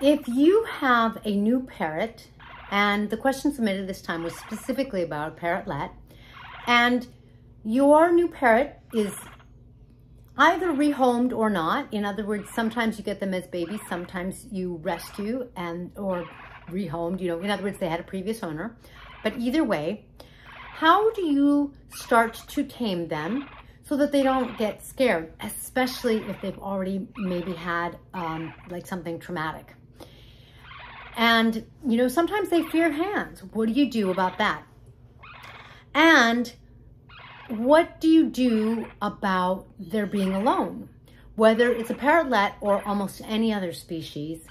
If you have a new parrot, and the question submitted this time was specifically about a parrotlet, and your new parrot is either rehomed or not. In other words, sometimes you get them as babies, sometimes you rescue or rehomed, in other words, they had a previous owner. But either way, how do you start to tame them so that they don't get scared, especially if they've already maybe had like something traumatic? And, sometimes they fear hands. What do you do about that? And what do you do about their being alone? Whether it's a parrotlet or almost any other species,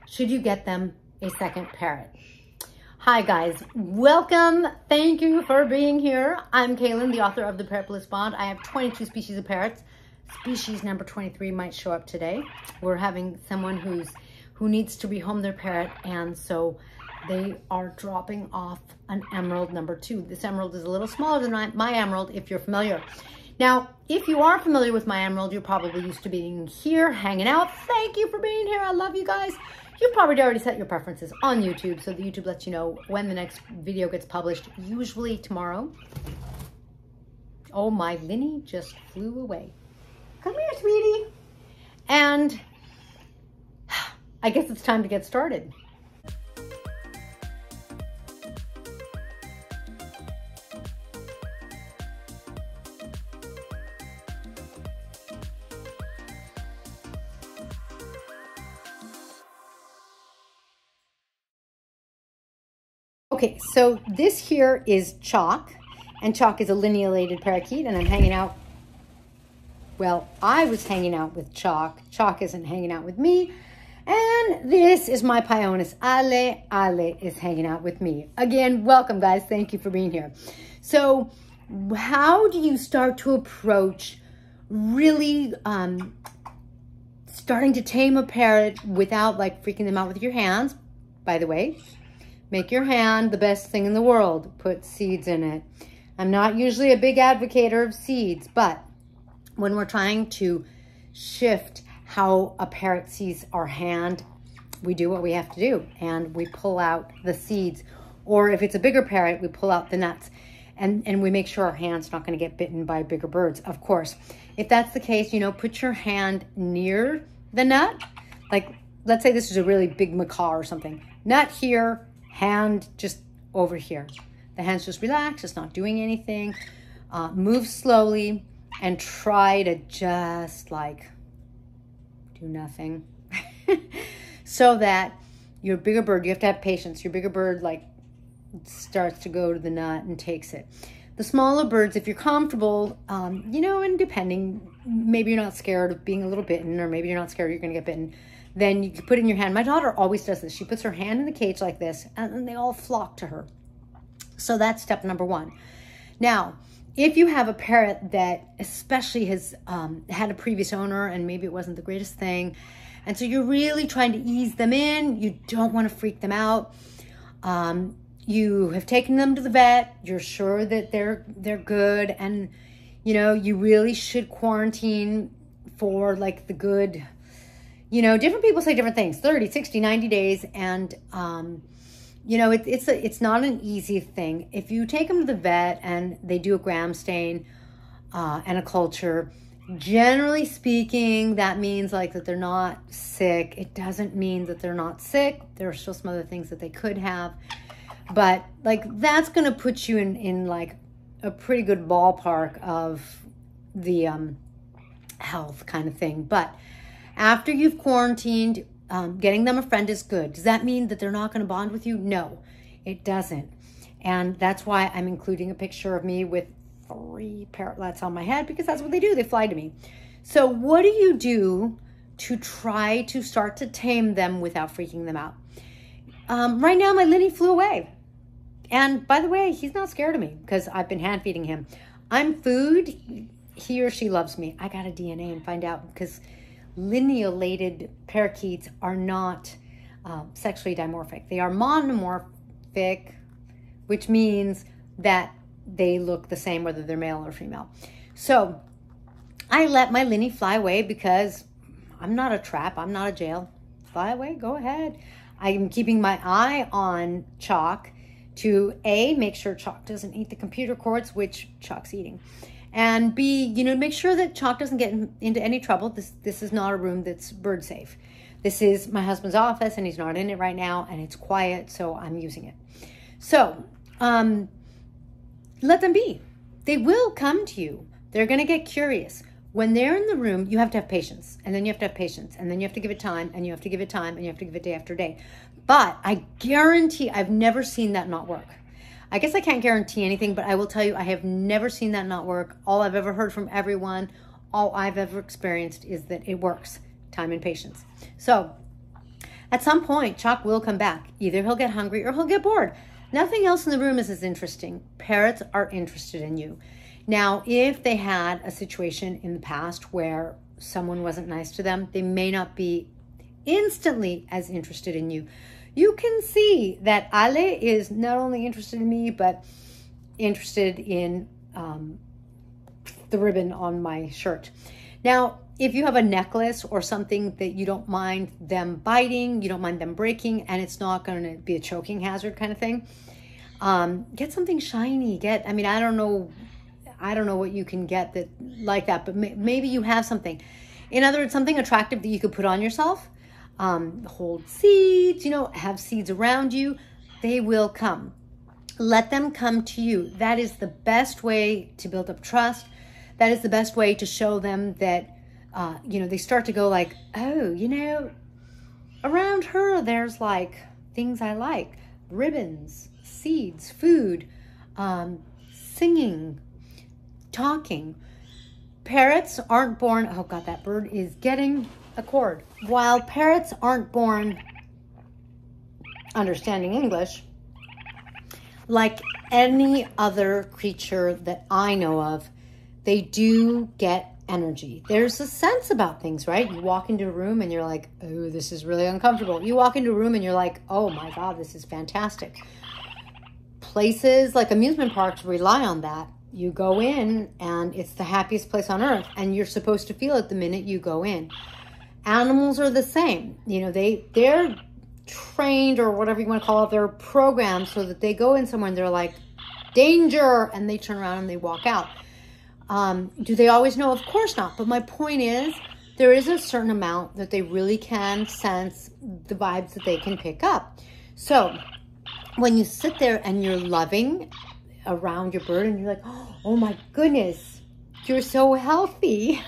should you get them a second parrot? Hi guys, welcome. Thank you for being here. I'm Kaylin, the author of the Parrot Bliss Bond. I have 22 species of parrots. Species number 23 might show up today. We're having someone who needs to rehome their parrot, and so they are dropping off an emerald number 2. This emerald is a little smaller than my emerald, if you're familiar. Now, if you are familiar with my emerald, you're probably used to being here, hanging out. Thank you for being here. I love you guys. You've probably already set your preferences on YouTube, so the YouTube lets you know when the next video gets published, usually tomorrow. Oh, my Linny just flew away. Come here, sweetie. And I guess it's time to get started. Okay, so this here is Chalk, and Chalk is a linealated parakeet, and I'm hanging out, well, I was hanging out with Chalk. Chalk isn't hanging out with me. And this is my Pionis. Ale is hanging out with me. Again, welcome guys. Thank you for being here. So how do you start to approach really starting to tame a parrot without like freaking them out with your hands? By the way, make your hand the best thing in the world. Put seeds in it. I'm not usually a big advocate of seeds, but when we're trying to shift how a parrot sees our hand, we do what we have to do, and we pull out the seeds. Or if it's a bigger parrot, we pull out the nuts, and we make sure our hand's not going to get bitten by bigger birds, of course. If that's the case, put your hand near the nut. Like, let's say this is a really big macaw or something. Nut here, hand just over here. The hand's just relaxed, it's not doing anything. Move slowly and try to just like do nothing. So that your bigger bird, you have to have patience. Your bigger bird like starts to go to the nut and takes it. The smaller birds, if you're comfortable, and depending, maybe you're not scared of being a little bitten, or maybe you're not scared you're gonna get bitten, then you can put it in your hand. My daughter always does this. She puts her hand in the cage like this, and then they all flock to her. So that's step number 1. Now, if you have a parrot that especially has had a previous owner and maybe it wasn't the greatest thing, and so you're really trying to ease them in, you don't want to freak them out, you have taken them to the vet, you're sure that they're good, and you really should quarantine for like the good, different people say different things, 30, 60, 90 days, and it's not an easy thing. If you take them to the vet and they do a gram stain and a culture, generally speaking, that means like that they're not sick. It doesn't mean that they're not sick. There are still some other things that they could have, but like that's going to put you in like a pretty good ballpark of the health kind of thing. But after you've quarantined, getting them a friend is good. Does that mean that they're not going to bond with you? No, it doesn't. And that's why I'm including a picture of me with 3 parrotlets on my head, because that's what they do. They fly to me. So what do you do to try to start to tame them without freaking them out? Right now, my Linny flew away. And by the way, he's not scared of me because I've been hand feeding him. I'm food. He or she loves me. I got to DNA and find out, because linealated parakeets are not sexually dimorphic. They are monomorphic, which means that they look the same whether they're male or female. So I let my Linny fly away because I'm not a trap. I'm not a jail. fly away, go ahead. I'm keeping my eye on Chalk to A, make sure Chalk doesn't eat the computer cords, which Chalk's eating. And B, you know, make sure that Chalk doesn't get into any trouble. This is not a room that's bird safe. This is my husband's office and he's not in it right now and it's quiet, so I'm using it. So let them be. They will come to you. They're going to get curious. When they're in the room, you have to have patience, and then you have to have patience, and then you have to give it time, and you have to give it time, and you have to give it day after day. But I guarantee I've never seen that not work. I guess I can't guarantee anything, but I will tell you I have never seen that not work. All I've ever heard from everyone, all I've ever experienced is that it works. Time and patience. So at some point, Chalk will come back. Either he'll get hungry or he'll get bored. Nothing else in the room is as interesting. Parrots are interested in you. Now, if they had a situation in the past where someone wasn't nice to them, they may not be instantly as interested in you. You can see that Ale is not only interested in me, but interested in the ribbon on my shirt. Now, if you have a necklace or something that you don't mind them biting, you don't mind them breaking, and it's not going to be a choking hazard kind of thing, get something shiny. I mean, I don't know what you can get that like that, but maybe you have something. In other words, something attractive that you could put on yourself. Hold seeds, you know, have seeds around you. They will come. Let them come to you. That is the best way to build up trust. That is the best way to show them that, you know, they start to go like, oh, you know, around her, there's like things I like. Ribbons, seeds, food, singing, talking. Parrots aren't born, oh God, that bird is getting a cord. While parrots aren't born understanding English, like any other creature that I know of, they do get energy. There's a sense about things, right? You walk into a room and you're like, oh, this is really uncomfortable. You walk into a room and you're like, oh my God, this is fantastic. Places like amusement parks rely on that. You go in and it's the happiest place on earth, and you're supposed to feel it the minute you go in. Animals are the same. You know, they're trained, or whatever you want to call it, they're programmed so that they go in somewhere and they're like, danger, and they turn around and they walk out. Do they always know? Of course not. But my point is, there is a certain amount that they really can sense the vibes that they can pick up. So when you sit there and you're loving around your bird and you're like, oh my goodness, you're so healthy.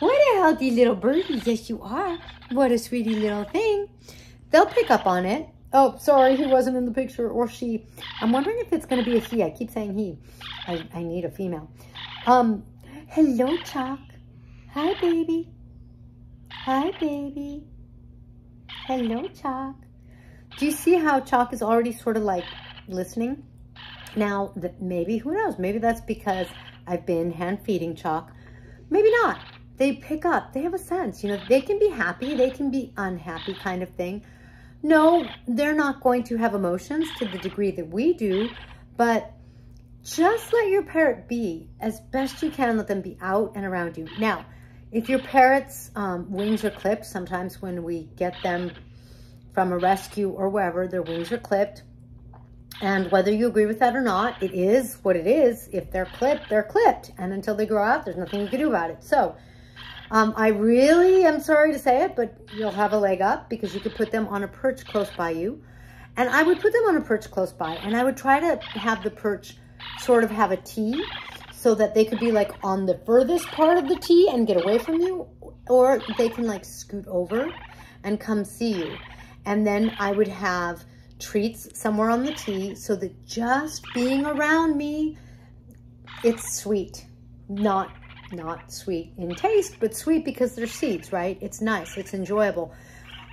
What a healthy little birdie. Yes, you are. What a sweetie little thing. They'll pick up on it. Oh, sorry, he wasn't in the picture, or she. I'm wondering if it's going to be a he. I keep saying he. I need a female. Hello, Chalk. Hi, baby. Hi, baby. Hello, Chalk. Do you see how Chalk is already sort of like listening? Now, maybe, who knows? Maybe that's because I've been hand feeding Chalk. Maybe not. They pick up. They have a sense. You know, they can be happy. They can be unhappy kind of thing. No, they're not going to have emotions to the degree that we do, but just let your parrot be. As best you can, let them be out and around you. Now, if your parrot's wings are clipped, sometimes when we get them from a rescue or wherever, their wings are clipped. And whether you agree with that or not, it is what it is. If they're clipped, they're clipped. And until they grow out, there's nothing you can do about it. So I really am sorry to say it, but you'll have a leg up because you could put them on a perch close by you. And I would put them on a perch close by, and I would try to have the perch sort of have a T so that they could be like on the furthest part of the T and get away from you, or they can like scoot over and come see you. And then I would have treats somewhere on the T so that just being around me, it's sweet. Not sweet in taste, but sweet because they're seeds, right? It's nice, it's enjoyable.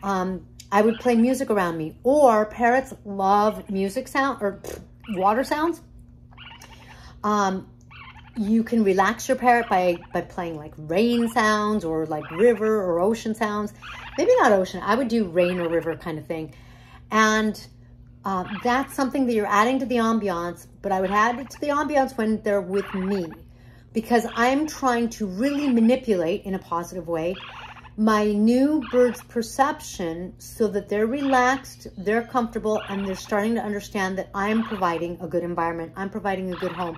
I would play music around me, or parrots love music sound or water sounds. You can relax your parrot by playing like rain sounds or like river or ocean sounds. Maybe not ocean. I would do rain or river kind of thing. And that's something that you're adding to the ambiance, but I would add it to the ambiance when they're with me, because I'm trying to really manipulate in a positive way my new bird's perception so that they're relaxed, they're comfortable, and they're starting to understand that I'm providing a good environment. I'm providing a good home.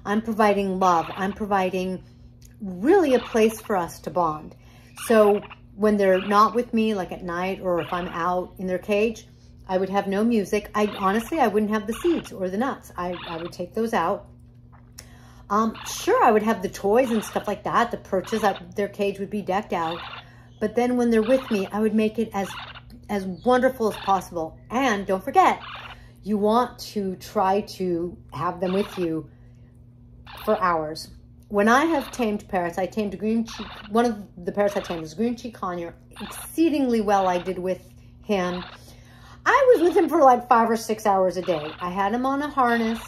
I'm providing love. I'm providing really a place for us to bond. So when they're not with me, like at night, or if I'm out in their cage, I would have no music. Honestly, I wouldn't have the seeds or the nuts. I would take those out. Sure, I would have the toys and stuff like that. The perches, their cage would be decked out. But then when they're with me, I would make it as wonderful as possible. And don't forget, you want to try to have them with you for hours. When I have tamed parrots, I tamed a green cheek. One of the parrots I tamed was green cheek conure. Exceedingly well I did with him. I was with him for like 5 or 6 hours a day. I had him on a harness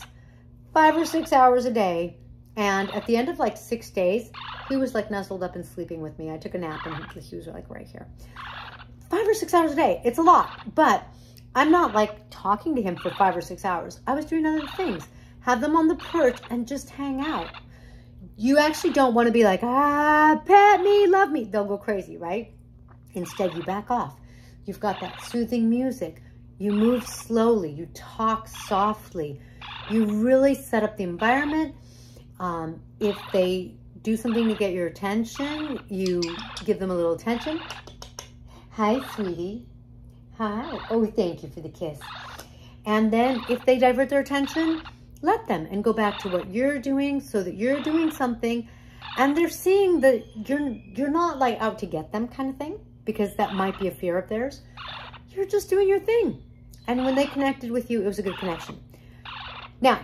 5 or 6 hours a day. And at the end of like 6 days, he was like nuzzled up and sleeping with me. I took a nap and he was like right here. 5 or 6 hours a day. It's a lot, but I'm not like talking to him for 5 or 6 hours. I was doing other things. Have them on the perch and just hang out. You actually don't want to be like, pet me, love me. They'll go crazy, right? Instead, you back off. You've got that soothing music. You move slowly. You talk softly. You really set up the environment. If they do something to get your attention, you give them a little attention. Hi, sweetie. Hi. Oh, thank you for the kiss. And then if they divert their attention, let them and go back to what you're doing so that you're doing something and they're seeing that you're not like out to get them kind of thing, because that might be a fear of theirs. You're just doing your thing. And when they connected with you, it was a good connection. Now,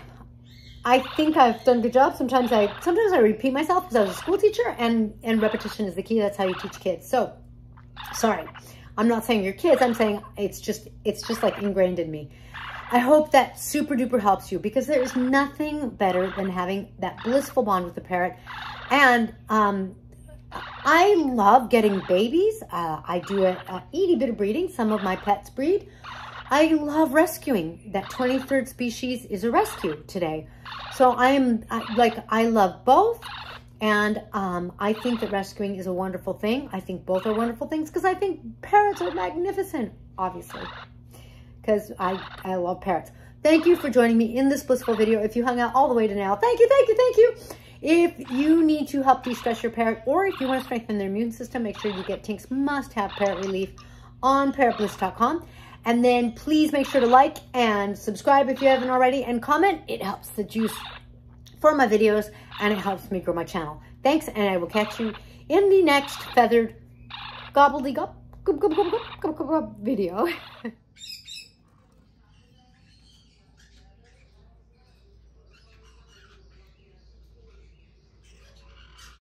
I think I've done a good job. Sometimes I repeat myself because I was a school teacher, and repetition is the key. That's how you teach kids. So, sorry. I'm not saying your kids. I'm saying it's just like ingrained in me. I hope that super duper helps you, because there is nothing better than having that blissful bond with the parrot. And I love getting babies. I do a itty bit of breeding. Some of my pets breed. I love rescuing. That 23rd species is a rescue today. So I love both. And I think that rescuing is a wonderful thing. I think both are wonderful things, because I think parrots are magnificent, obviously, because I love parrots. Thank you for joining me in this blissful video. If you hung out all the way to now, thank you, thank you, thank you. If you need to help de-stress your parrot, or if you want to strengthen their immune system, make sure you get Tink's must-have parrot relief on parrotbliss.com. And then please make sure to like and subscribe if you haven't already, and comment. It helps the juice for my videos, and it helps me grow my channel. Thanks, and I will catch you in the next feathered gobbledygook video.